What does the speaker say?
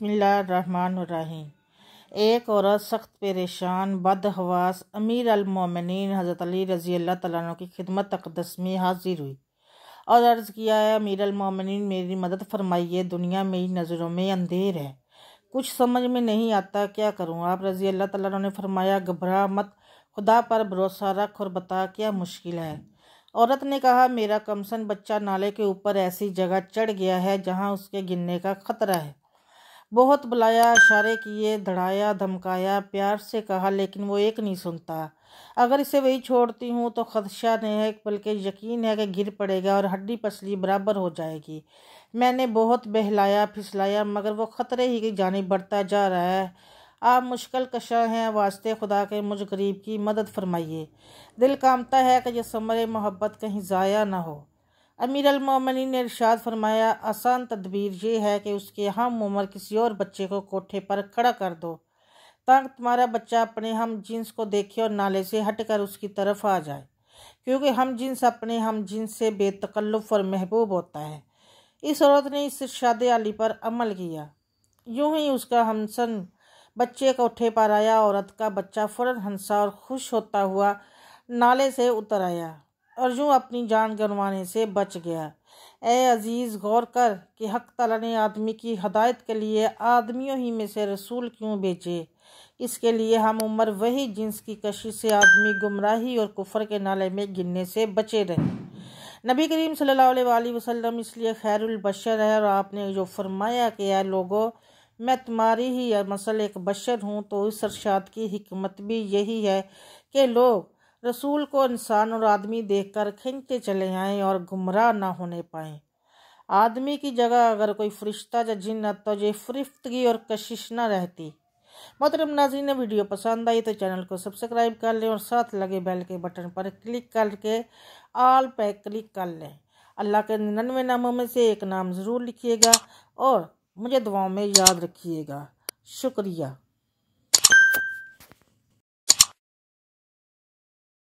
बिस्मिल्लाहिर्रहमानिर्रहीम। एक औरत सख्त परेशान बदहवास अमीर अल मोमिनीन हज़रत अली रज़ी अल्लाह तआला अन्हु की खिदमत अक़दस में हाजिर हुई और अर्ज़ किया है, अमीर अल मोमिनीन मेरी मदद फरमाइए, दुनिया मेरी नज़रों में अंधेर है, कुछ समझ में नहीं आता, क्या करूँ। आप रज़ी अल्लाह तआला अन्हु ने फरमाया, घबरा मत, खुदा पर भरोसा रख और बता क्या मुश्किल है। औरत ने कहा, मेरा कमसन बच्चा नाले के ऊपर ऐसी जगह चढ़ गया है जहाँ उसके गिरने का खतरा है। बहुत बुलाया, इशारे किए, धड़ाया, धमकाया, प्यार से कहा, लेकिन वो एक नहीं सुनता। अगर इसे वही छोड़ती हूँ तो खदशा नहीं है बल्कि यकीन है कि गिर पड़ेगा और हड्डी पसली बराबर हो जाएगी। मैंने बहुत बहलाया फिसलाया मगर वो खतरे ही की जानिब बढ़ता जा रहा है। आप मुश्किल कशा हैं, वास्ते खुदा के मुझ गरीब की मदद फरमाइए। दिल कामता है कि यह समर मोहब्बत कहीं ज़ाया ना हो। अमीर अल मोमिनीन ने इरशाद फरमाया, आसान तदबीर ये है कि उसके हम उम्र किसी और बच्चे को कोठे पर खड़ा कर दो ताकि तुम्हारा बच्चा अपने हम जिन्स को देखे और नाले से हटकर उसकी तरफ आ जाए, क्योंकि हम जिन्स अपने हम जिन्स से बेतकल्लुफ़ और महबूब होता है। इस औरत ने इस इरशाद आली पर अमल किया। यूं ही उसका हमसन बच्चे कोठे पर आया। औरत का बच्चा फ़ौरन हंसा और खुश होता हुआ नाले से उतर आया और यूं अपनी जान गंवाने से बच गया। ए अजीज़, गौर कर कि हक ताला ने आदमी की हदायत के लिए आदमियों ही में से रसूल क्यों भेजे। इसके लिए हम उम्र वही जिन्स की कशिश से आदमी गुमराही और कुफर के नाले में गिरने से बचे रहे। नबी करीम सल्लल्लाहु अलैहि वसल्लम इसलिए खैरुल बशर है और आपने जो फरमाया कि यार लोगों, मैं तुम्हारी ही मसल एक बशर हूँ, तो इस इरशाद की हिकमत भी यही है कि लोग रसूल को इंसान और आदमी देखकर खींचते चले आएँ और गुमराह ना होने पाएँ। आदमी की जगह अगर कोई फरिश्ता या जिन आता तो ये फरिफ्तगी और कशिश ना रहती। मोहतरम नाज़रीन, ने वीडियो पसंद आई तो चैनल को सब्सक्राइब कर लें और साथ लगे बेल के बटन पर क्लिक करके ऑल पे क्लिक कर लें। अल्लाह के 99 नामों में से एक नाम ज़रूर लिखिएगा और मुझे दुआओं में याद रखिएगा। शुक्रिया।